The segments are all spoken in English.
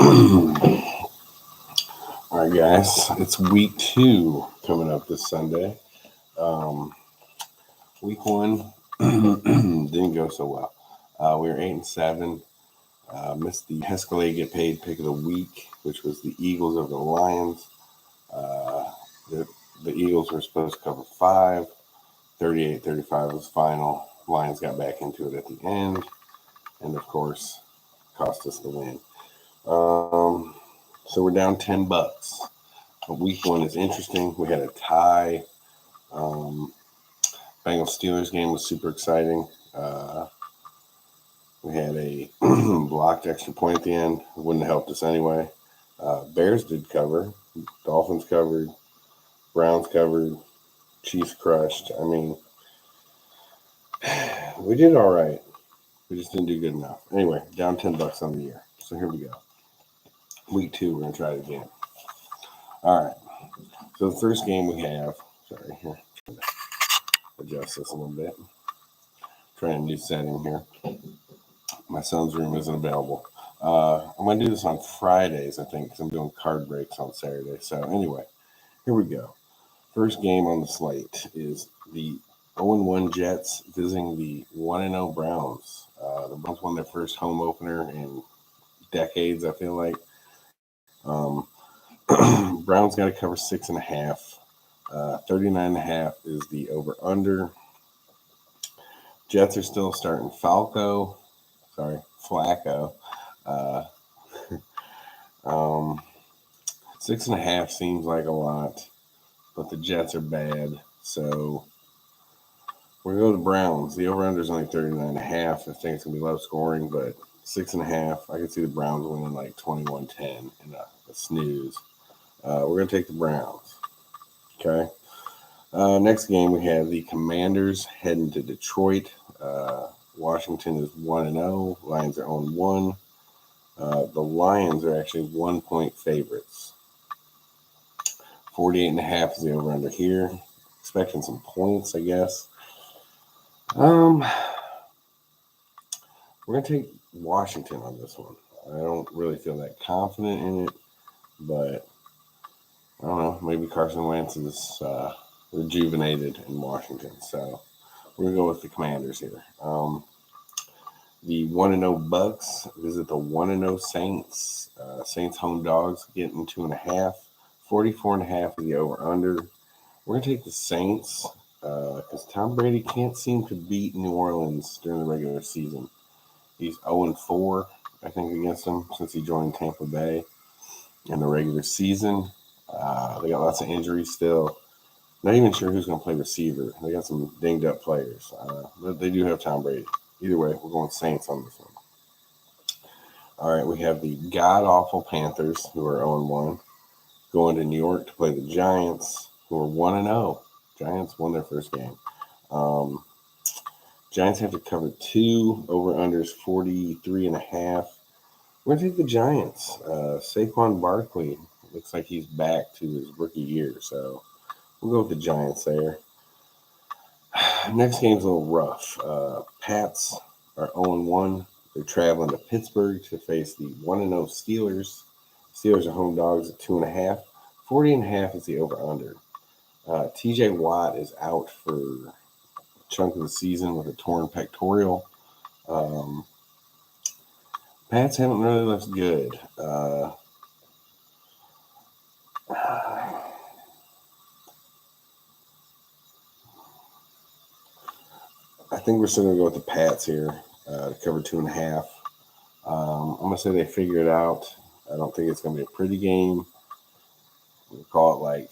All right, guys, it's week 2 coming up this Sunday. Um, week 1 didn't go so well. We were 8-7. Missed the Escalade get paid pick of the week, which was the Eagles over the Lions. Uh, the Eagles were supposed to cover 5. 38-35 was final. Lions got back into it at the end, and of course, cost us the win. So we're down $10. Week 1 is interesting. We had a tie. Bengals Steelers game was super exciting. We had a blocked extra point at the end. It wouldn't have helped us anyway. Bears did cover. Dolphins covered. Browns covered. Chiefs crushed. I mean, we did all right. We just didn't do good enough. Anyway, down $10 on the year. So here we go. Week 2, we're going to try it again. All right. So the first game we have, sorry, here, adjust this a little bit. Trying a new setting here. My son's room isn't available. I'm going to do this on Fridays, I think, because I'm doing card breaks on Saturday. So anyway, here we go. First game on the slate is the 0-1 Jets visiting the 1-0 Browns. The Browns won their first home opener in decades, I feel like. Browns got to cover 6.5. 39.5 is the over-under. Jets are still starting Flacco. 6.5 seems like a lot, but the Jets are bad. So we're going to go to the Browns. The over-under is only 39.5. I think it's going to be low scoring, but 6.5. I can see the Browns winning like 21-10 in a snooze. We're going to take the Browns. Okay. Next game, we have the Commanders heading to Detroit. Washington is 1-0. Lions are 0-1. The Lions are actually 1-point favorites. 48.5 is the over-under here. Expecting some points, I guess. We're going to take Washington on this one. I don't really feel that confident in it, but I don't know. Maybe Carson Wentz is rejuvenated in Washington. So we're going to go with the Commanders here. The 1-0 Bucks visit the 1-0 Saints. Saints home dogs getting 2.5. 44.5 is the over-under. We're going to take the Saints because Tom Brady can't seem to beat New Orleans during the regular season. He's 0-4, I think, against them since he joined Tampa Bay in the regular season. They got lots of injuries still. Not even sure who's going to play receiver. They got some dinged up players. But they do have Tom Brady. Either way, we're going Saints on this one. All right, we have the god-awful Panthers, who are 0-1, going to New York to play the Giants, who are 1-0. Giants won their first game. Giants have to cover 2. Over-unders 43.5. We're going to take the Giants. Saquon Barkley looks like he's back to his rookie year, so we'll go with the Giants there. Next game's a little rough. Pats are 0-1. They're traveling to Pittsburgh to face the 1-0 Steelers. Steelers are home dogs at 2.5. 40.5 is the over-under. TJ Watt is out for a chunk of the season with a torn pectoral. Pats haven't really looked good. I think we're still going to go with the Pats here to cover 2.5. I'm going to say they figure it out. I don't think it's going to be a pretty game. We'll call it like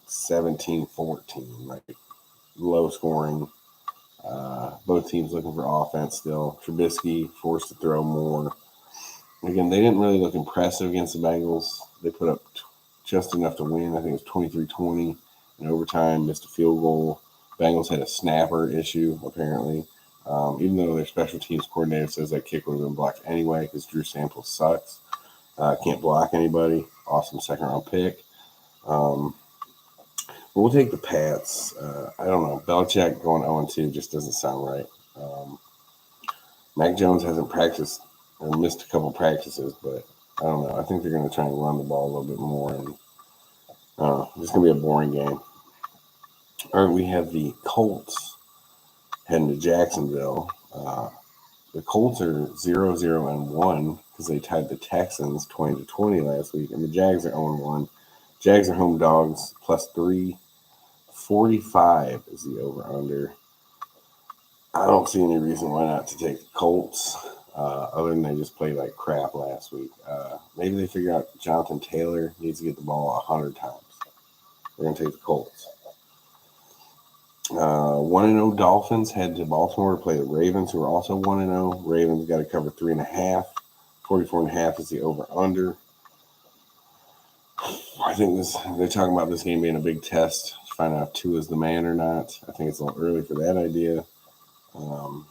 17-14, like low scoring. Both teams looking for offense still. Trubisky forced to throw more. Again, they didn't really look impressive against the Bengals. They put up just enough to win. I think it was 23-20 in overtime, missed a field goal. Bengals had a snapper issue, apparently. Even though their special teams coordinator says that kick would have been blocked anyway because Drew Sample sucks. Can't block anybody. Awesome second-round pick. But we'll take the Pats. I don't know. Belichick going 0-2 just doesn't sound right. Mac Jones hasn't practiced or missed a couple practices, but I don't know. I think they're going to try and run the ball a little bit more, and I don't know. It's going to be a boring game. All right, we have the Colts heading to Jacksonville. The Colts are 0-0-1 because they tied the Texans 20-20 last week, and the Jags are 0-1. Jags are home dogs plus 345 is the over/under. I don't see any reason why not to take the Colts, other than they just played like crap last week. Maybe they figure out Jonathan Taylor needs to get the ball 100 times. We're going to take the Colts. 1-0 Dolphins head to Baltimore to play the Ravens, who are also 1-0. Ravens got to cover 3.5. 44.5 is the over/under. I think they're talking about this game being a big test to find out if Tua is the man or not. I think it's a little early for that idea. I'm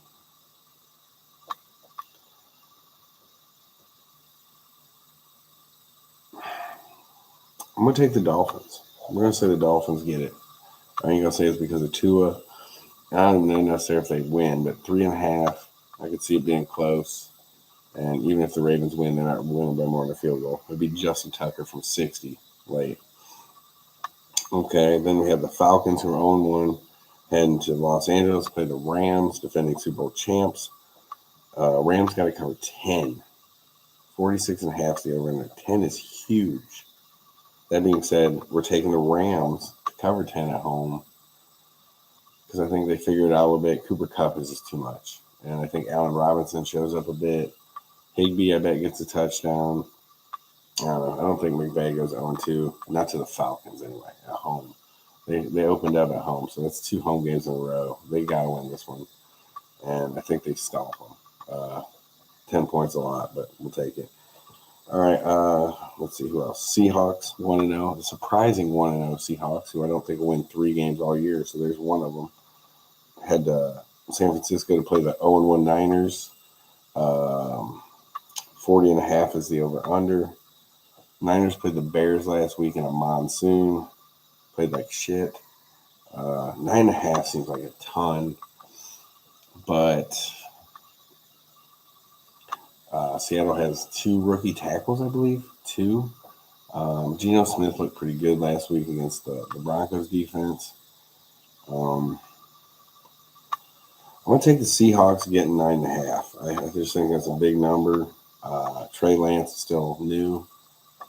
going to take the Dolphins. I'm going to say the Dolphins get it. I ain't going to say it's because of Tua. I don't know necessarily if they win, but 3.5, I could see it being close. And even if the Ravens win, they're not winning by more than a field goal. It'd be Justin Tucker from 60 late. Okay, then we have the Falcons, who are 0-1, heading to Los Angeles, play the Rams, defending Super Bowl champs. Rams got to cover 10. 46.5 is the over-under. 10 is huge. That being said, we're taking the Rams to cover 10 at home because I think they figured it out a little bit. Cooper Kupp is just too much. And I think Allen Robinson shows up a bit. Higbee, I bet, gets a touchdown. I don't know. I don't think McVay goes 0-2. Not to the Falcons, anyway, at home. They opened up at home, so that's 2 home games in a row. They got to win this one. And I think they stomp them. 10 points a lot, but we'll take it. All right, let's see who else. Seahawks 1-0. The surprising 1-0 Seahawks, who I don't think will win 3 games all year, so there's one of them. Had San Francisco to play the 0-1 Niners. 40.5 is the over/under. Niners played the Bears last week in a monsoon. Played like shit. 9.5 seems like a ton, but Seattle has 2 rookie tackles, I believe. 2. Geno Smith looked pretty good last week against the Broncos defense. I'm going to take the Seahawks getting 9.5. I just think that's a big number. Trey Lance is still new.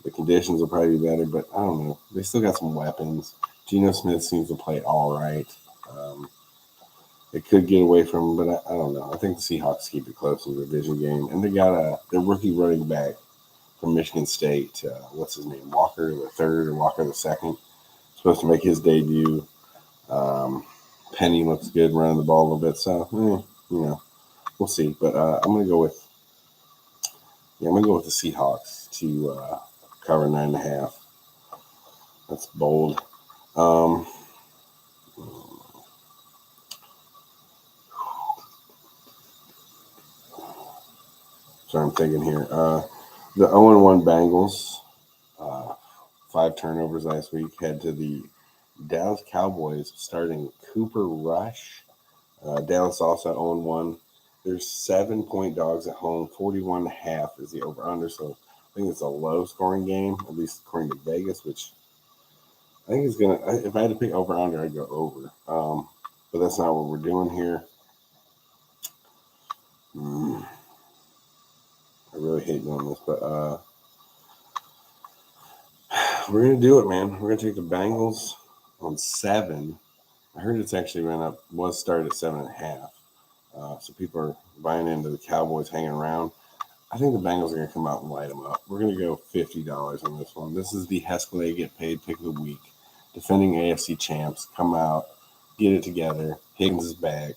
The conditions will probably be better, but I don't know. They still got some weapons. Geno Smith seems to play all right. They could get away from him, but I don't know. I think the Seahawks keep it close in the division game. And they got their rookie running back from Michigan State. What's his name? Walker the third or Walker the second. Supposed to make his debut. Penny looks good running the ball a little bit. So, we'll see. But I'm going to go with the Seahawks to cover 9.5. That's bold. So I'm thinking here. The 0-1 Bengals, 5 turnovers last week, head to the Dallas Cowboys starting Cooper Rush. Dallas also 0-1. There's 7-point dogs at home. 41.5 is the over/under. So I think it's a low-scoring game, at least according to Vegas, which I think is going to – if I had to pick over/under, I'd go over. But that's not what we're doing here. I really hate doing this, but we're going to do it, man. We're going to take the Bengals on 7. I heard it's actually was started at 7.5. So people are buying into the Cowboys hanging around. I think the Bengals are going to come out and light them up. We're going to go $50 on this one. This is the Hescalade Get Paid Pick of the Week. Defending AFC champs. Come out, get it together. Higgins is back.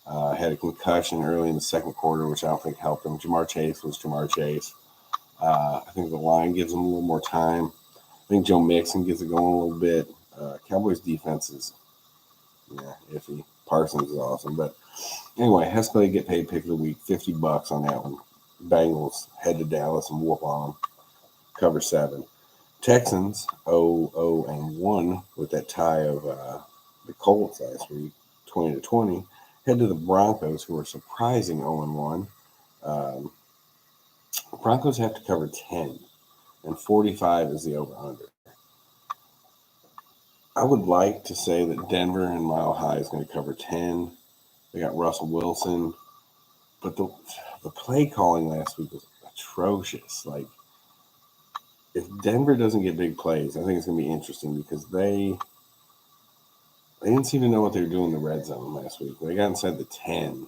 Had a concussion early in the second quarter, which I don't think helped him. Jamar Chase was Jamar Chase. I think the line gives him a little more time. I think Joe Mixon gets it going a little bit. Cowboys defense is iffy. Parsons is awesome. But anyway, Hescalade Get Paid Pick of the Week. $50 on that one. Bengals head to Dallas and whoop on them. Cover 7. Texans 0-1 with that tie of the Colts last week, 20-20. Head to the Broncos, who are surprising 0-1. Broncos have to cover 10, and 45 is the over-under. I would like to say that Denver and Mile High is going to cover 10. They got Russell Wilson. But the play calling last week was atrocious. Like, if Denver doesn't get big plays, I think it's going to be interesting because they didn't seem to know what they were doing in the red zone last week. They got inside the 10,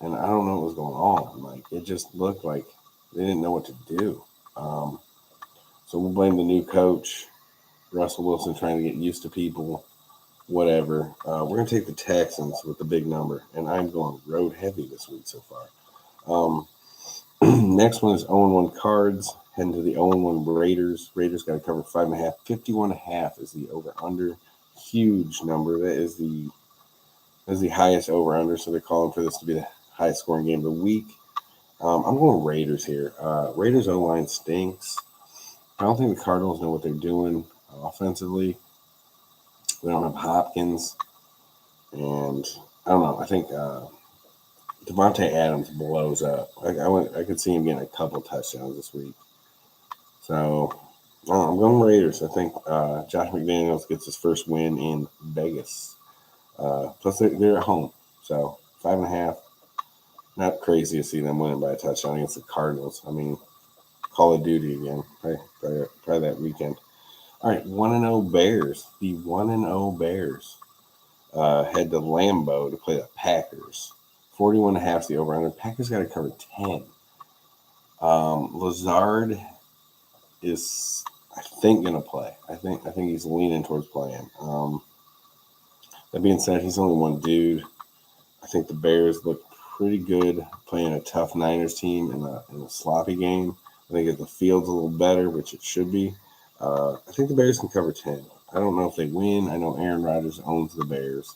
and I don't know what was going on. Like, it just looked like they didn't know what to do. So we'll blame the new coach, Russell Wilson, trying to get used to people, whatever. We're going to take the Texans with the big number, and I'm going road heavy this week so far. Next one is 0-1 Cards, heading to the 0-1 Raiders. Raiders got to cover 5.5. 51.5 is the over-under. Huge number. That is the highest over-under, so they're calling for this to be the highest scoring game of the week. I'm going Raiders here. Raiders O-line stinks. I don't think the Cardinals know what they're doing offensively. They don't have Hopkins. And I don't know. I think Devontae Adams blows up. I could see him getting a couple touchdowns this week. So I'm going Raiders. I think Josh McDaniels gets his first win in Vegas. Plus, they're at home. So 5.5. Not crazy to see them winning by a touchdown against the Cardinals. I mean, Call of Duty again. Probably that weekend. All right, 1-0 Bears. The 1-0 Bears head to Lambeau to play the Packers. 41.5 is the over-under. Packers got to cover 10. Lazard is, I think, going to play. I think he's leaning towards playing. That being said, he's only one dude. I think the Bears look pretty good playing a tough Niners team in a sloppy game. I think if the field's a little better, which it should be, I think the Bears can cover 10. I don't know if they win. I know Aaron Rodgers owns the Bears.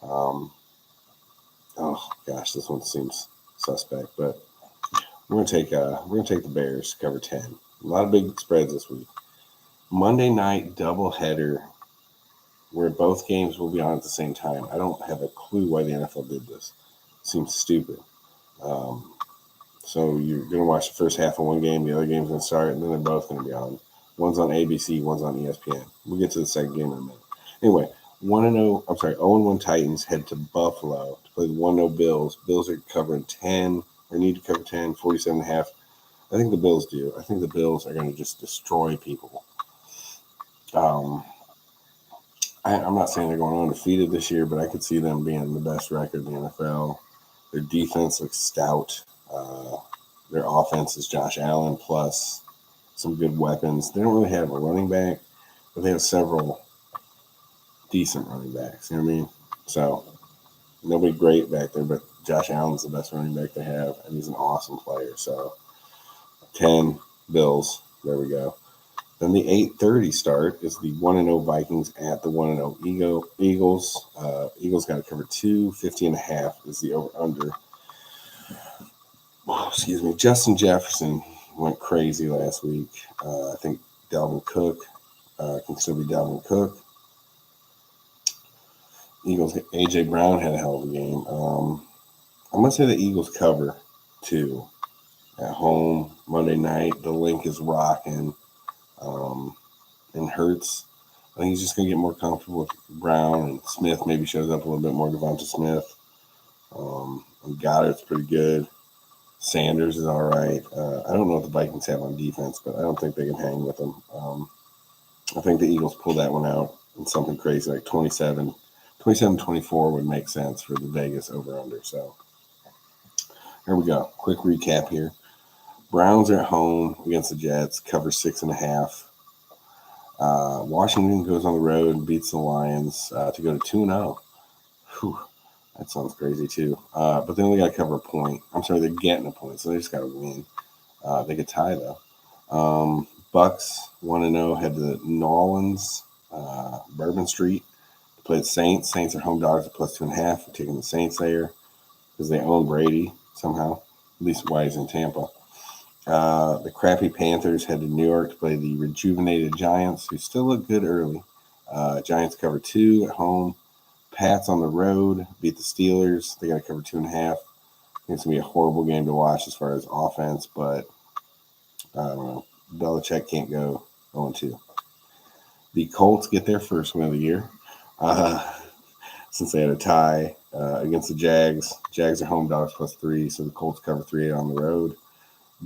Oh gosh, this one seems suspect, but we're gonna take the Bears to cover 10. A lot of big spreads this week. Monday night doubleheader, where both games will be on at the same time. I don't have a clue why the NFL did this. It seems stupid. So you're gonna watch the first half of one game, the other game's gonna start, and then they're both gonna be on. One's on ABC, one's on ESPN. We'll get to the second game in a minute. Anyway, 0-1 Titans head to Buffalo to play the 1-0 Bills. Bills are covering 10, or need to cover 10, 47.5. I think the Bills do. I think the Bills are going to just destroy people. I'm not saying they're going undefeated this year, but I could see them being the best record in the NFL. Their defense looks stout. Their offense is Josh Allen plus some good weapons. They don't really have a running back, but they have several decent running backs. You know what I mean? So nobody great back there, but Josh Allen's the best running back they have, and he's an awesome player. So 10 Bills. There we go. Then the 8:30 start is the 1-0 Vikings at the 1-0 Eagles. Eagles got to cover 2. 50.5 is the over-under. Oh, excuse me. Justin Jefferson went crazy last week. I think Dalvin Cook can still be Dalvin Cook. Eagles, A.J. Brown had a hell of a game. I'm going to say the Eagles cover 2 at home Monday night. The link is rocking. And Hurts, I think he's just going to get more comfortable with Brown, and Smith maybe shows up a little bit more. Devonta Smith. And Goddard's pretty good. Sanders is all right. I don't know what the Vikings have on defense, but I don't think they can hang with them. I think the Eagles pull that one out in something crazy like 27-24 would make sense for the Vegas over-under. So here we go. Quick recap here. Browns are at home against the Jets, cover 6.5. Washington goes on the road and beats the Lions to go to 2-0. Whew, that sounds crazy too. But they only got to cover a point. I'm sorry, they're getting a point, so they just got to win. They could tie though. Bucks 1-0 head to New Orleans, Bourbon Street to play the Saints. Saints are home dogs at plus 2.5. We're taking the Saints there because they own Brady somehow. At least why he's in Tampa. The crappy Panthers head to New York to play the rejuvenated Giants, who still look good early. Giants cover 2 at home. Pats on the road beat the Steelers. They got to cover 2.5. it's going to be a horrible game to watch as far as offense, but I don't know. Belichick can't go 0-2. The Colts get their first win of the year since they had a tie against the Jags. Jags are home dogs +3, so the Colts cover 3 on the road.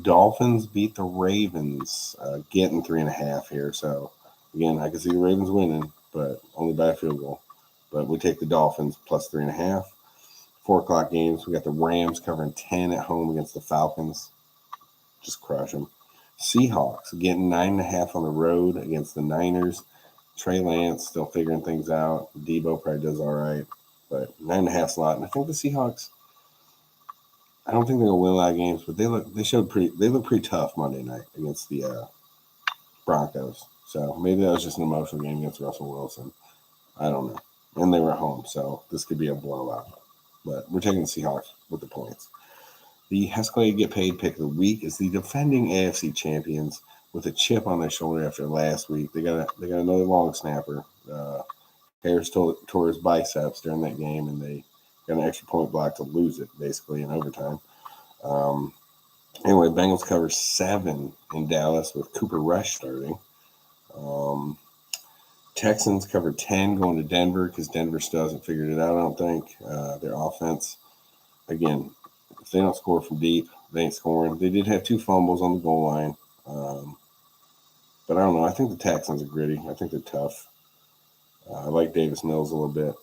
Dolphins beat the Ravens, getting 3.5 here. So, again, I can see the Ravens winning, but only by a field goal. But we take the Dolphins +3.5. 4 o'clock games. We got the Rams covering 10 at home against the Falcons. Just crush them. Seahawks getting 9.5 on the road against the Niners. Trey Lance still figuring things out. Debo probably does all right, but 9.5 slot. And I think the Seahawks, I don't think they're gonna win a lot of games, but they look pretty tough Monday night against the Broncos. So maybe that was just an emotional game against Russell Wilson. I don't know. And they were at home, so this could be a blowout. But we're taking the Seahawks with the points. The Escalade Get Paid pick of the week is the defending AFC champions with a chip on their shoulder after last week. They got another long snapper. Harris tore his biceps during that game, and they got an extra point block to lose it, basically, in overtime. Anyway, Bengals cover 7 in Dallas with Cooper Rush starting. Texans cover 10 going to Denver because Denver still hasn't figured it out, I don't think. Their offense, again, if they don't score from deep, they ain't scoring. They did have 2 fumbles on the goal line. But I don't know. I think the Texans are gritty. I think they're tough. I like Davis Mills a little bit.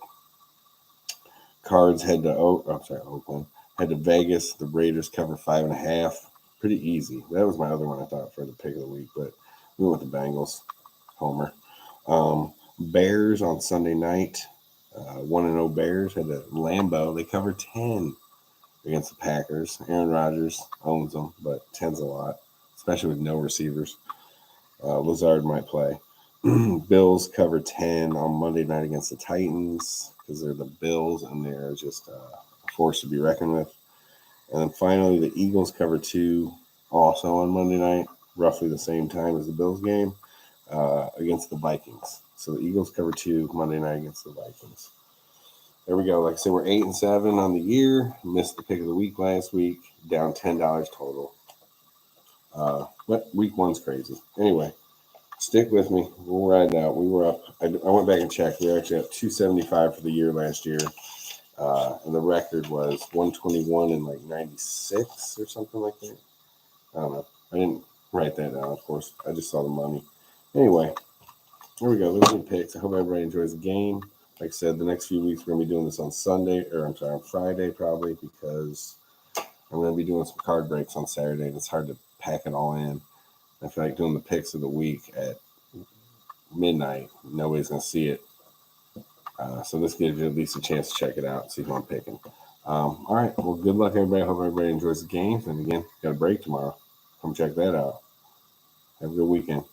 Cards head to Oakland. Head to Vegas. The Raiders cover 5.5. Pretty easy. That was my other one I thought for the pick of the week, but we went with the Bengals. Homer. Bears on Sunday night. 1-0 Bears head to Lambeau. They cover 10 against the Packers. Aaron Rodgers owns them, but 10's a lot, especially with no receivers. Lazard might play. Bills cover 10 on Monday night against the Titans because they're the Bills and they're just a force to be reckoned with. And then finally, the Eagles cover 2 also on Monday night, roughly the same time as the Bills game, against the Vikings. So the Eagles cover 2 Monday night against the Vikings. There we go. Like I said, we're 8-7 on the year. Missed the pick of the week last week. Down $10 total. But week 1's crazy. Anyway, stick with me. We'll ride it out. We were up. I went back and checked. We were actually up 275 for the year last year. And the record was 121 and like 96 or something like that. I don't know. I didn't write that down, of course. I just saw the money. Anyway, here we go. Those are the picks. I hope everybody enjoys the game. Like I said, the next few weeks we're going to be doing this on on Friday probably because I'm going to be doing some card breaks on Saturday. And it's hard to pack it all in. I feel like doing the picks of the week at midnight, nobody's going to see it. So this gives you at least a chance to check it out and see who I'm picking. All right. Well, good luck, everybody. I hope everybody enjoys the games. And again, got a break tomorrow. Come check that out. Have a good weekend.